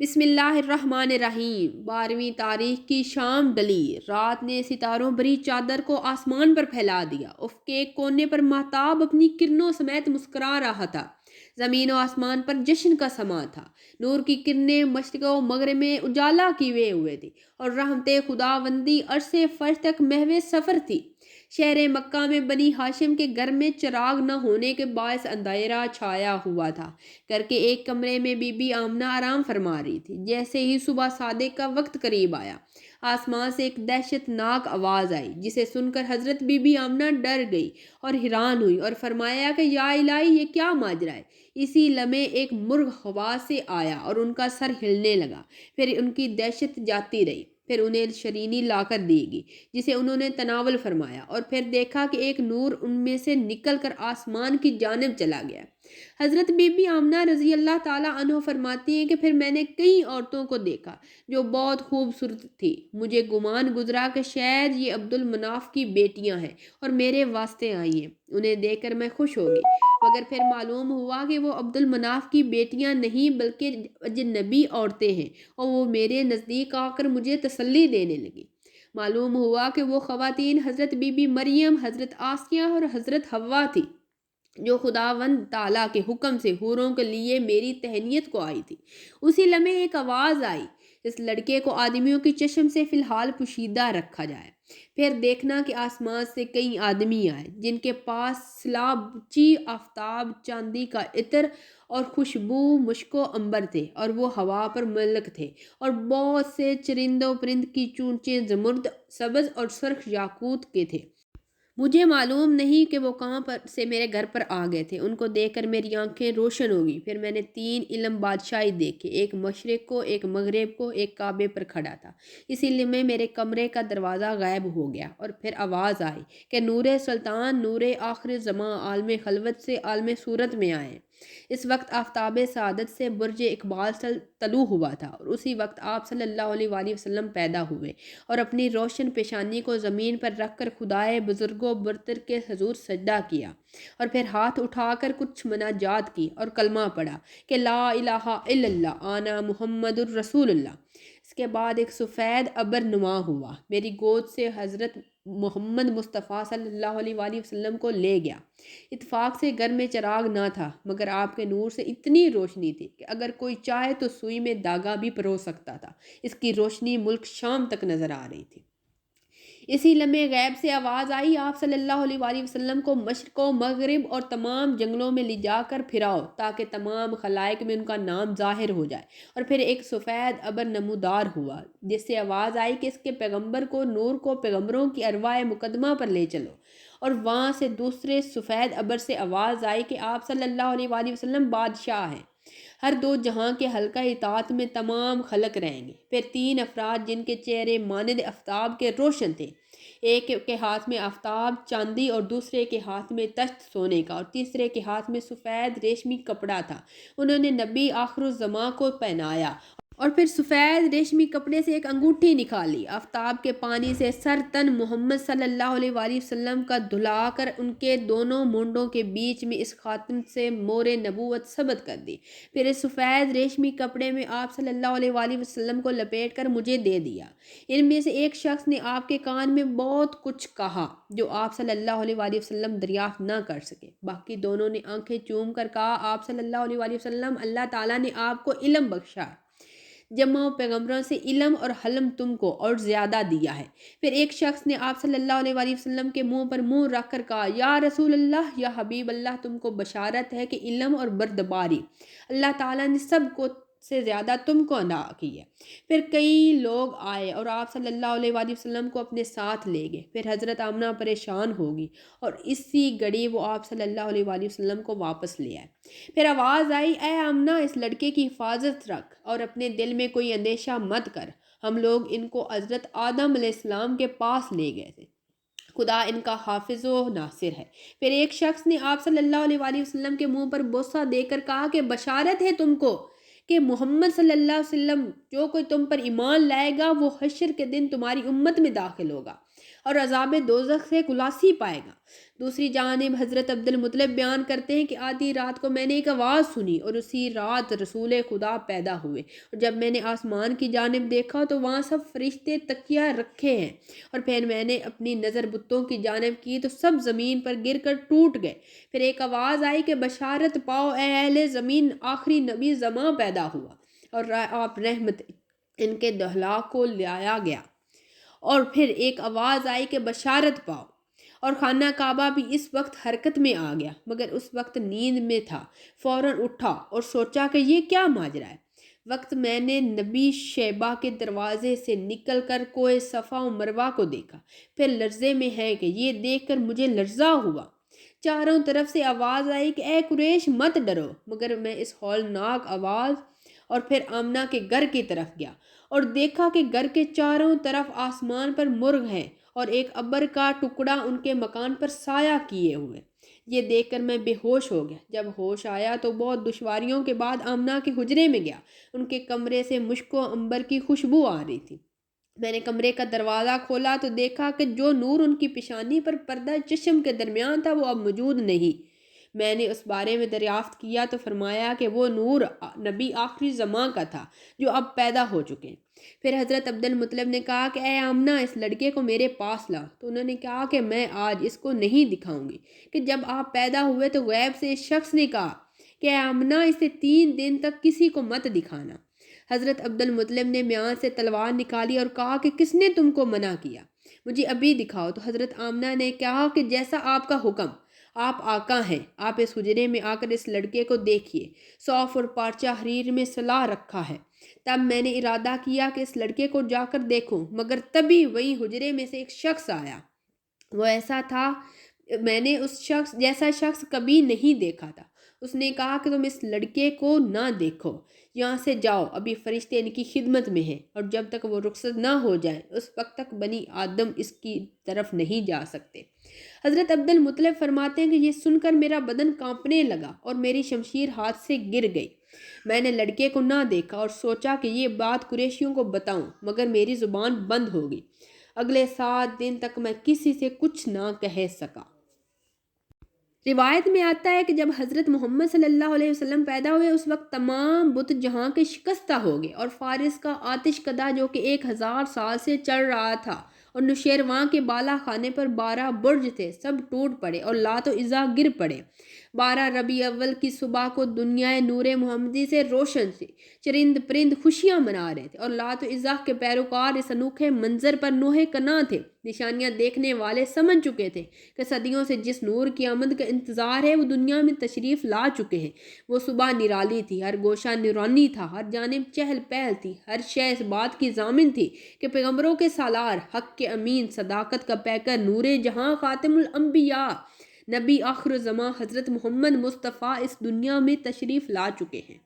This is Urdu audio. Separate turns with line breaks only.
بسم اللہ الرحمن الرحیم 12ویں تاریخ کی شام ڈلی، رات نے ستاروں بھری چادر کو آسمان پر پھیلا دیا۔ افق کے ایک کونے پر ماہتاب اپنی کرنوں سمیت مسکرا رہا تھا۔ زمین و آسمان پر جشن کا سما تھا۔ نور کی کرنیں مشرق و مغرب میں اجالا کیے ہوئے تھی اور رحمت خداوندی عرصے فرش تک محو سفر تھی۔ شہر مکہ میں بنی ہاشم کے گھر میں چراغ نہ ہونے کے باعث اندھیرا چھایا ہوا تھا۔ گھر کے ایک کمرے میں بی بی آمنہ آرام فرما رہی تھی۔ جیسے ہی صبح صادق کا وقت قریب آیا، آسمان سے ایک دہشت ناک آواز آئی، جسے سن کر حضرت بی بی آمنہ ڈر گئی اور حیران ہوئی اور فرمایا کہ یا الہی، یہ کیا ماجرا ہے؟ اسی لمحے ایک مرغ ہوا سے آیا اور ان کا سر ہلنے لگا۔ پھر ان کی دہشت جاتی رہی۔ پھر انہیں شرینی لا کر دی گئی، جسے انہوں نے تناول فرمایا، اور پھر دیکھا کہ ایک نور ان میں سے نکل کر آسمان کی جانب چلا گیا۔ حضرت بی بی آمنہ رضی اللہ تعالیٰ عنہ فرماتی ہیں کہ پھر میں نے کئی عورتوں کو دیکھا جو بہت خوبصورت تھی۔ مجھے گمان گزرا کہ شاید یہ عبد المناف کی بیٹیاں ہیں اور میرے واسطے آئی ہیں۔ انہیں دیکھ کر میں خوش ہو گئی، مگر پھر معلوم ہوا کہ وہ عبد المناف کی بیٹیاں نہیں بلکہ اجنبی عورتیں ہیں، اور وہ میرے نزدیک آ کر مجھے تسلی دینے لگی۔ معلوم ہوا کہ وہ خواتین حضرت بی بی مریم، حضرت آسیہ اور حضرت حوا تھی، جو خداوند تعالیٰ کے حکم سے حوروں کے لیے میری تہنیت کو آئی تھی۔ اسی لمحے ایک آواز آئی، اس لڑکے کو آدمیوں کی چشم سے فی الحال پوشیدہ رکھا جائے۔ پھر دیکھنا کہ آسمان سے کئی آدمی آئے، جن کے پاس سلابچی، آفتاب، چاندی کا عطر اور خوشبو مشک و عنبر تھے، اور وہ ہوا پر ملک تھے، اور بہت سے چرند و پرند کی چونچیں زمرد، سبز اور سرخ یاقوت کے تھے۔ مجھے معلوم نہیں کہ وہ کہاں پر سے میرے گھر پر آ گئے تھے۔ ان کو دیکھ کر میری آنکھیں روشن ہو گئی۔ پھر میں نے 3 علم بادشاہی دیکھے، ایک مشرق کو، ایک مغرب کو، ایک کعبے پر کھڑا تھا۔ اسی لیے میرے کمرے کا دروازہ غائب ہو گیا، اور پھر آواز آئی کہ نور سلطان، نور آخر زماں، عالم خلوت سے عالم صورت میں آئے۔ اس وقت آفتاب سعادت سے برج اقبال طلوع ہوا تھا، اور اسی وقت آپ صلی اللہ علیہ وآلہ وسلم پیدا ہوئے اور اپنی روشن پیشانی کو زمین پر رکھ کر خدائے بزرگ و برتر کے حضور سجدہ کیا، اور پھر ہاتھ اٹھا کر کچھ مناجات کی اور کلمہ پڑھا کہ لا الہ الا اللہ آنا محمد الرسول اللہ۔ اس کے بعد ایک سفید ابر نما ہوا، میری گود سے حضرت محمد مصطفیٰ صلی اللہ علیہ وآلہ وسلم کو لے گیا۔ اتفاق سے گھر میں چراغ نہ تھا، مگر آپ کے نور سے اتنی روشنی تھی کہ اگر کوئی چاہے تو سوئی میں دھاگا بھی پرو سکتا تھا۔ اس کی روشنی ملک شام تک نظر آ رہی تھی۔ اسی لمحے غیب سے آواز آئی، آپ صلی اللہ علیہ وآلہ وسلم کو مشرق و مغرب اور تمام جنگلوں میں لے جا کر پھراؤ، تاکہ تمام خلائق میں ان کا نام ظاہر ہو جائے۔ اور پھر ایک سفید ابر نمودار ہوا، جس سے آواز آئی کہ اس کے پیغمبر کو، نور کو، پیغمبروں کی ارواح مقدمہ پر لے چلو۔ اور وہاں سے دوسرے سفید ابر سے آواز آئی کہ آپ صلی اللہ علیہ وآلہ وسلم بادشاہ ہیں، ہر 2 جہاں کے حلقہ اطاعت میں تمام خلق رہیں گے۔ پھر 3 افراد جن کے چہرے مانند آفتاب کے روشن تھے، ایک کے ہاتھ میں آفتاب چاندی اور دوسرے کے ہاتھ میں تشت سونے کا اور تیسرے کے ہاتھ میں سفید ریشمی کپڑا تھا، انہوں نے نبی آخر الزماں کو پہنایا، اور پھر سفید ریشمی کپڑے سے ایک انگوٹھی نکالی۔ آفتاب کے پانی سے سر تن محمد صلی اللہ علیہ وآلہ وسلم کا دھلا کر ان کے دونوں مونڈوں کے بیچ میں اس خاتم سے مور نبوت ثبت کر دی۔ پھر اس سفید ریشمی کپڑے میں آپ صلی اللہ علیہ وآلہ وسلم کو لپیٹ کر مجھے دے دیا۔ ان میں سے ایک شخص نے آپ کے کان میں بہت کچھ کہا جو آپ صلی اللہ علیہ وآلہ وسلم دریافت نہ کر سکے۔ باقی دونوں نے آنکھیں چوم کر کہا، آپ صلی اللہ علیہ وآلہ وسلم، اللہ تعالیٰ نے آپ کو علم بخشا، جمع پیغمبروں سے علم اور حلم تم کو اور زیادہ دیا ہے۔ پھر ایک شخص نے آپ صلی اللہ علیہ وآلہ وسلم کے منہ پر منہ رکھ کر کہا، یا رسول اللہ، یا حبیب اللہ، تم کو بشارت ہے کہ علم اور بردباری اللہ تعالیٰ نے سب کو سے زیادہ تم کو عطا کی ہے۔ پھر کئی لوگ آئے اور آپ صلی اللہ علیہ وآلہ وسلم کو اپنے ساتھ لے گئے۔ پھر حضرت آمنہ پریشان ہوگی اور اسی گھڑی وہ آپ صلی اللہ علیہ وآلہ وسلم کو واپس لے آئے۔ پھر آواز آئی، اے آمنہ، اس لڑکے کی حفاظت رکھ اور اپنے دل میں کوئی اندیشہ مت کر۔ ہم لوگ ان کو حضرت آدم علیہ السلام کے پاس لے گئے تھے، خدا ان کا حافظ و ناصر ہے۔ پھر ایک شخص نے آپ صلی اللہ علیہ وآلہ وسلم کے منہ پر بوسہ دے کر کہا کہ بشارت ہے تم کو کہ محمد صلی اللہ علیہ وسلم، جو کوئی تم پر ایمان لائے گا وہ حشر کے دن تمہاری امت میں داخل ہوگا۔ اور عذاب دوزخ سے خلاصی پائے گا۔ دوسری جانب حضرت عبدالمطلب بیان کرتے ہیں کہ آدھی رات کو میں نے ایک آواز سنی اور اسی رات رسول خدا پیدا ہوئے، اور جب میں نے آسمان کی جانب دیکھا تو وہاں سب فرشتے تکیہ رکھے ہیں، اور پھر میں نے اپنی نظر بتوں کی جانب کی تو سب زمین پر گر کر ٹوٹ گئے۔ پھر ایک آواز آئی کہ بشارت پاؤ اے اہل زمین، آخری نبی زماں پیدا ہوا اور آپ رحمت ان کے دہلا کو لایا گیا۔ اور پھر ایک آواز آئی کہ بشارت پاؤ، اور خانہ کعبہ بھی اس وقت حرکت میں آ گیا، مگر اس وقت نیند میں تھا۔ فوراً اٹھا اور سوچا کہ یہ کیا ماجرا ہے۔ وقت میں نے نبی شیبہ کے دروازے سے نکل کر کوہ صفا و مروہ کو دیکھا، پھر لرزے میں ہے کہ یہ دیکھ کر مجھے لرزہ ہوا۔ چاروں طرف سے آواز آئی کہ اے قریش مت ڈرو، مگر میں اس ہولناک آواز اور پھر آمنہ کے گھر کی طرف گیا اور دیکھا کہ گھر کے چاروں طرف آسمان پر مرغ ہیں اور ایک ابر کا ٹکڑا ان کے مکان پر سایہ کیے ہوئے۔ یہ دیکھ کر میں بے ہوش ہو گیا۔ جب ہوش آیا تو بہت دشواریوں کے بعد آمنہ کے حجرے میں گیا۔ ان کے کمرے سے مشک و عنبر کی خوشبو آ رہی تھی۔ میں نے کمرے کا دروازہ کھولا تو دیکھا کہ جو نور ان کی پیشانی پر پردہ چشم کے درمیان تھا وہ اب موجود نہیں۔ میں نے اس بارے میں دریافت کیا تو فرمایا کہ وہ نور نبی آخری زماں کا تھا جو اب پیدا ہو چکے ہیں۔ پھر حضرت عبدالمطلب نے کہا کہ اے آمنہ اس لڑکے کو میرے پاس لا، تو انہوں نے کہا کہ میں آج اس کو نہیں دکھاؤں گی۔ کہ جب آپ پیدا ہوئے تو غیب سے اس شخص نے کہا کہ اے آمنہ اسے 3 دن تک کسی کو مت دکھانا۔ حضرت عبدالمطلب نے میان سے تلوار نکالی اور کہا کہ کس نے تم کو منع کیا؟ مجھے ابھی دکھاؤ۔ تو حضرت آمنہ نے کہا کہ جیسا آپ کا حکم، آپ آقا ہیں، آپ اس حجرے میں آ کر اس لڑکے کو دیکھیے، صوف اور پارچہ حریر میں سلا رکھا ہے۔ تب میں نے ارادہ کیا کہ اس لڑکے کو جا کر دیکھوں، مگر تبھی وہی حجرے میں سے ایک شخص آیا۔ وہ ایسا تھا، میں نے اس شخص جیسا شخص کبھی نہیں دیکھا تھا۔ اس نے کہا کہ تم اس لڑکے کو نہ دیکھو، یہاں سے جاؤ، ابھی فرشتے ان کی خدمت میں ہیں، اور جب تک وہ رخصت نہ ہو جائیں اس وقت تک بنی آدم اس کی طرف نہیں جا سکتے۔ حضرت عبدالمطلب فرماتے ہیں کہ یہ سن کر میرا بدن کانپنے لگا اور میری شمشیر ہاتھ سے گر گئی۔ میں نے لڑکے کو نہ دیکھا اور سوچا کہ یہ بات قریشیوں کو بتاؤں، مگر میری زبان بند ہو گئی۔ اگلے 7 دن تک میں کسی سے کچھ نہ کہہ سکا۔ روایت میں آتا ہے کہ جب حضرت محمد صلی اللہ علیہ وسلم پیدا ہوئے اس وقت تمام بت جہاں کے شکستہ ہو گئے، اور فارس کا آتش کدہ جو کہ 1000 سال سے چل رہا تھا، اور نوشیروان کے بالا خانے پر 12 برج تھے، سب ٹوٹ پڑے اور لات و عزا گر پڑے۔ 12 ربیع اول کی صبح کو دنیا نور محمدی سے روشن تھی، چرند پرند خوشیاں منا رہے تھے، اور لات و عزا کے پیروکار اس انوکھے منظر پر نوحہ کناں تھے۔ نشانیاں دیکھنے والے سمجھ چکے تھے کہ صدیوں سے جس نور کی آمد کا انتظار ہے وہ دنیا میں تشریف لا چکے ہیں۔ وہ صبح نرالی تھی، ہر گوشہ نورانی تھا، ہر جانب چہل پہل تھی، ہر شے اس بات کی ضامن تھی کہ پیغمبروں کے سالار، حق کے امین، صداقت کا پیکر، نور جہاں، خاتم الانبیاء، نبی آخر زماں حضرت محمد مصطفیٰ اس دنیا میں تشریف لا چکے ہیں۔